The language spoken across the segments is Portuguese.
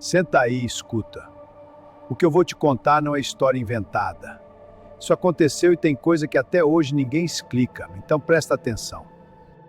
Senta aí e escuta. O que eu vou te contar não é história inventada. Isso aconteceu e tem coisa que até hoje ninguém explica, então presta atenção.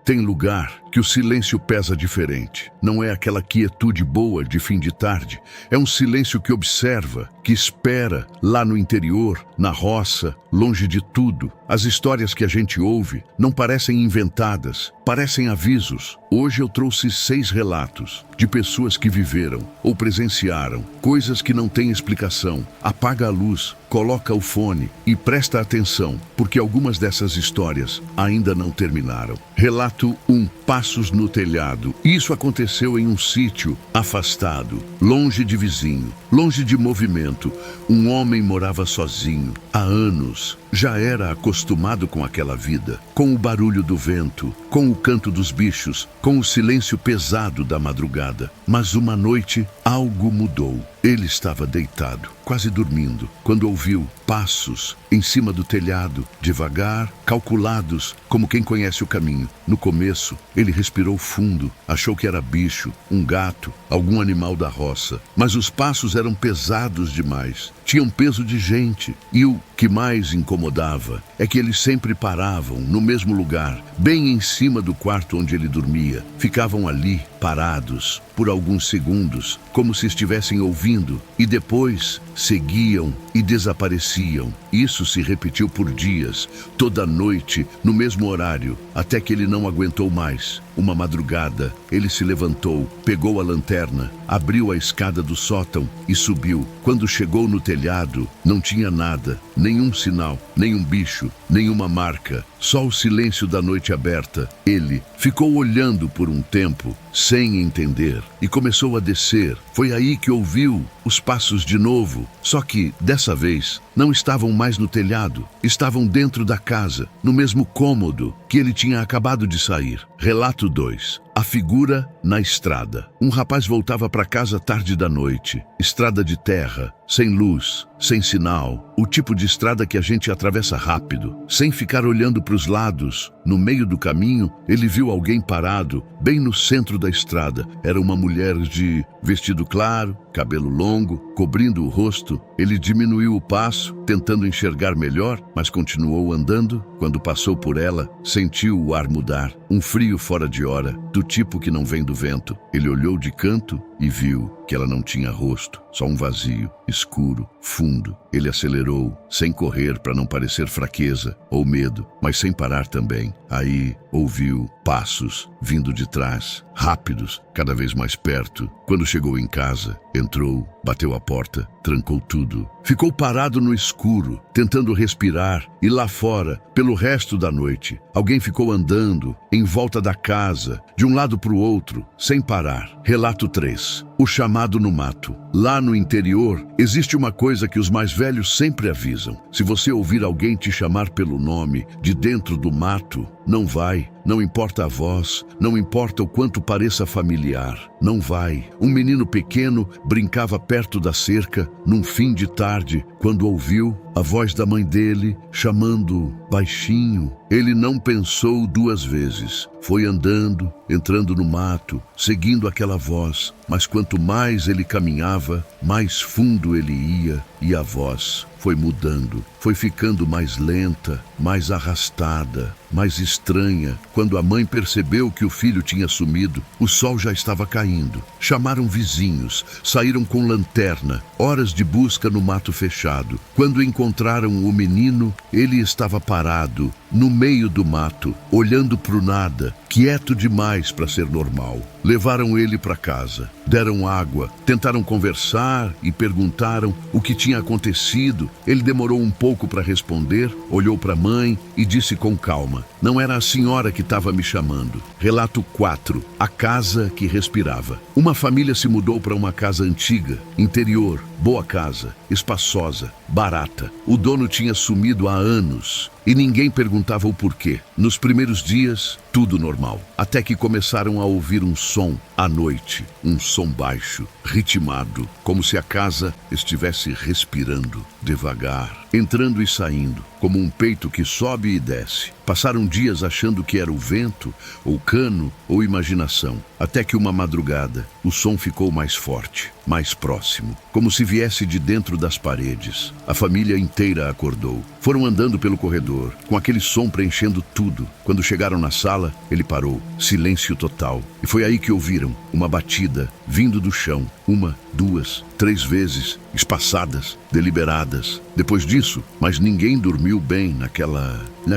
Tem lugar que o silêncio pesa diferente. Não é aquela quietude boa de fim de tarde. É um silêncio que observa, que espera, lá no interior, na roça, longe de tudo. As histórias que a gente ouve não parecem inventadas, parecem avisos. Hoje eu trouxe 6 relatos de pessoas que viveram ou presenciaram coisas que não têm explicação. Apaga a luz, coloca o fone e presta atenção, porque algumas dessas histórias ainda não terminaram. Relato 1. Passos no telhado. Isso aconteceu em um sítio afastado, longe de vizinho, longe de movimento. Um homem morava sozinho há anos. Já era acostumado com aquela vida, com o barulho do vento, com o canto dos bichos, com o silêncio pesado da madrugada. Mas uma noite, algo mudou. Ele estava deitado, quase dormindo, quando ouviu passos em cima do telhado, devagar, calculados, como quem conhece o caminho. No começo, ele respirou fundo, achou que era bicho, um gato, algum animal da roça. Mas os passos eram pesados demais, tinham peso de gente. E o que mais incomodava é que eles sempre paravam no mesmo lugar, bem em cima do quarto onde ele dormia. Ficavam ali, parados, por alguns segundos, como se estivessem ouvindo, e depois seguiam e desapareciam. Isso se repetiu por dias, toda noite, no mesmo horário, até que ele não aguentou mais. Uma madrugada, ele se levantou, pegou a lanterna, abriu a escada do sótão e subiu. Quando chegou no telhado, não tinha nada, nenhum sinal, nenhum bicho, nenhuma marca, só o silêncio da noite aberta. Ele ficou olhando por um tempo, sem entender, e começou a descer. Foi aí que ouviu os passos de novo, só que, dessa vez, não estavam mais no telhado, estavam dentro da casa, no mesmo cômodo que ele tinha acabado de sair. Relato 2. A figura na estrada. Um rapaz voltava para casa tarde da noite. Estrada de terra, sem luz, sem sinal. O tipo de estrada que a gente atravessa rápido, sem ficar olhando para os lados. No meio do caminho, ele viu alguém parado, bem no centro da estrada. Era uma mulher de vestido claro, cabelo longo, cobrindo o rosto. Ele diminuiu o passo, tentando enxergar melhor, mas continuou andando. Quando passou por ela, sentiu o ar mudar. Um frio fora de hora, do tipo que não vem do vento. Ele olhou de canto e viu que ela não tinha rosto, só um vazio, escuro, fundo. Ele acelerou, sem correr para não parecer fraqueza ou medo, mas sem parar também. Aí ouviu passos vindo de trás, rápidos, cada vez mais perto. Quando chegou em casa, entrou, bateu a porta, trancou tudo. Ficou parado no escuro, tentando respirar, e lá fora, pelo resto da noite, alguém ficou andando em volta da casa, de um lado para o outro, sem parar. Relato 3. O chamado no mato. Lá no interior, existe uma coisa que os mais velhos sempre avisam. Se você ouvir alguém te chamar pelo nome de dentro do mato, não vai. Não importa a voz, não importa o quanto pareça familiar, não vai. Um menino pequeno brincava perto da cerca, num fim de tarde, quando ouviu a voz da mãe dele chamando baixinho. Ele não pensou 2 vezes. Foi andando, entrando no mato, seguindo aquela voz. Mas quanto mais ele caminhava, mais fundo ele ia, e a voz foi mudando, foi ficando mais lenta, mais arrastada, mais estranha. Quando a mãe percebeu que o filho tinha sumido, o sol já estava caindo. Chamaram vizinhos, saíram com lanterna, horas de busca no mato fechado. Quando encontraram o menino, ele estava parado, no meio do mato, olhando para o nada, quieto demais para ser normal. Levaram ele para casa, deram água, tentaram conversar e perguntaram o que tinha acontecido. Ele demorou um pouco para responder, olhou para a mãe e disse com calma: "Não era a senhora que estava me chamando." Relato 4. A casa que respirava. Uma família se mudou para uma casa antiga, interior, boa casa, espaçosa, barata. O dono tinha sumido há anos e ninguém perguntava o porquê. Nos primeiros dias, tudo normal, até que começaram a ouvir um som à noite, um som baixo, ritmado, como se a casa estivesse respirando devagar, entrando e saindo, como um peito que sobe e desce. Passaram dias achando que era o vento, ou cano, ou imaginação, até que uma madrugada o som ficou mais forte, mais próximo, como se viesse de dentro das paredes. A família inteira acordou. Foram andando pelo corredor, com aquele som preenchendo tudo. Quando chegaram na sala, ele parou. Silêncio total. E foi aí que ouviram uma batida vindo do chão. 1, 2, 3 vezes, espaçadas, deliberadas. Depois disso, mas ninguém dormiu bem na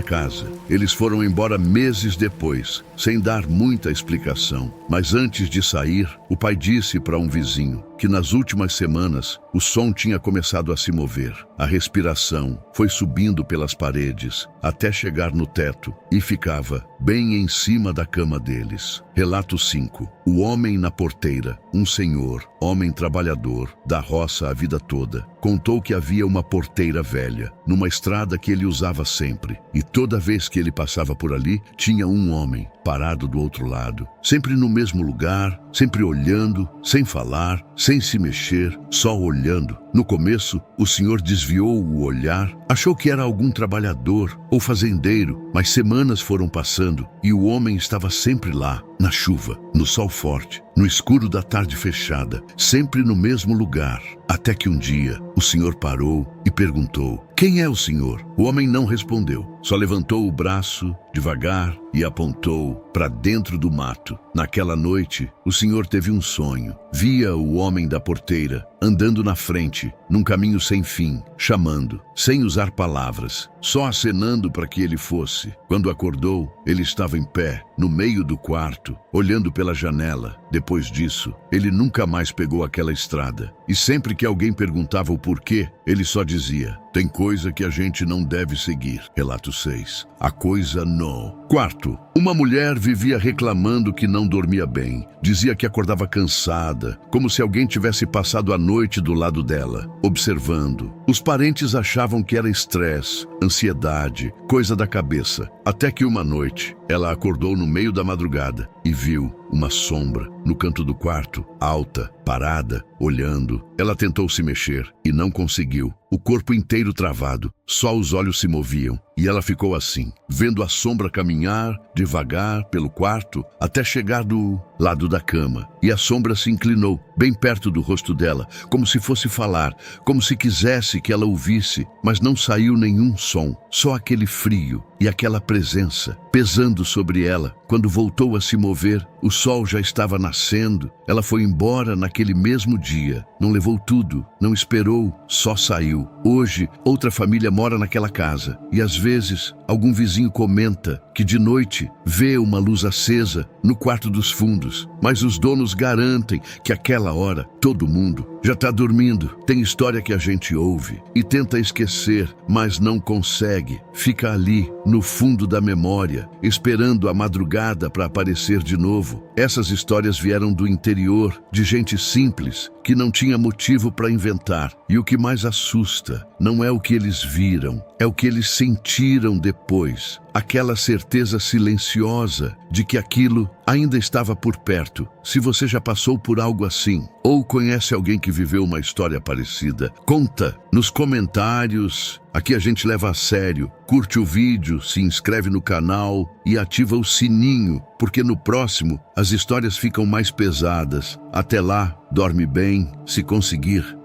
casa. Eles foram embora meses depois, sem dar muita explicação. Mas antes de sair, o pai disse para um vizinho que nas últimas semanas o som tinha começado a se mover. A respiração foi subindo pelas paredes até chegar no teto e ficava bem em cima da cama deles. Relato 5. O homem na porteira, um senhor, homem trabalhador, da roça a vida toda, contou que havia uma porteira velha, numa estrada que ele usava sempre, e toda vez que ele passava por ali, tinha um homem parado do outro lado, sempre no mesmo lugar, sempre olhando, sem falar, sem se mexer, só olhando. No começo, o senhor desviou o olhar, achou que era algum trabalhador ou fazendeiro, mas semanas foram passando e o homem estava sempre lá, na chuva, no sol forte, no escuro da tarde fechada, sempre no mesmo lugar. Até que um dia, o senhor parou e perguntou: "Quem é o senhor?" O homem não respondeu, só levantou o braço devagar e apontou para dentro do mato. Naquela noite, o senhor teve um sonho. Via o homem da porteira andando na frente, num caminho sem fim, chamando, sem usar palavras, só acenando para que ele fosse. Quando acordou, ele estava em pé, no meio do quarto, olhando pela janela. Depois disso, ele nunca mais pegou aquela estrada. E sempre que alguém perguntava o porquê, ele só dizia: "Tem coisa que a gente não deve seguir." Relato 6. A coisa não. Quarto, uma mulher vivia reclamando que não dormia bem. Dizia que acordava cansada, como se alguém tivesse passado a noite do lado dela, observando. Os parentes achavam que era estresse, ansiedade, coisa da cabeça. Até que uma noite, ela acordou no meio da madrugada e viu uma sombra no canto do quarto, alta, parada, olhando. Ela tentou se mexer e não conseguiu. O corpo inteiro travado, só os olhos se moviam. E ela ficou assim, vendo a sombra caminhar devagar pelo quarto até chegar do lado da cama. E a sombra se inclinou bem perto do rosto dela, como se fosse falar, como se quisesse que ela ouvisse, mas não saiu nenhum som, só aquele frio e aquela presença pesando sobre ela. Quando voltou a se mover, o sol já estava nascendo. Ela foi embora naquele mesmo dia. Não levou tudo, não esperou, só saiu. Hoje, outra família mora naquela casa e às vezes algum vizinho comenta que de noite vê uma luz acesa no quarto dos fundos, mas os donos garantem que àquela hora todo mundo já está dormindo. Tem história que a gente ouve e tenta esquecer, mas não consegue. Fica ali, no fundo da memória, esperando a madrugada para aparecer de novo. Essas histórias vieram do interior, de gente simples, que não tinha motivo para inventar. E o que mais assusta não é o que eles viram, é o que eles sentiram depois. Aquela certeza silenciosa de que aquilo ainda estava por perto. Se você já passou por algo assim, ou conhece alguém que viveu uma história parecida, conta nos comentários. Aqui a gente leva a sério. Curte o vídeo, se inscreve no canal e ativa o sininho, porque no próximo as histórias ficam mais pesadas. Até lá, dorme bem, se conseguir.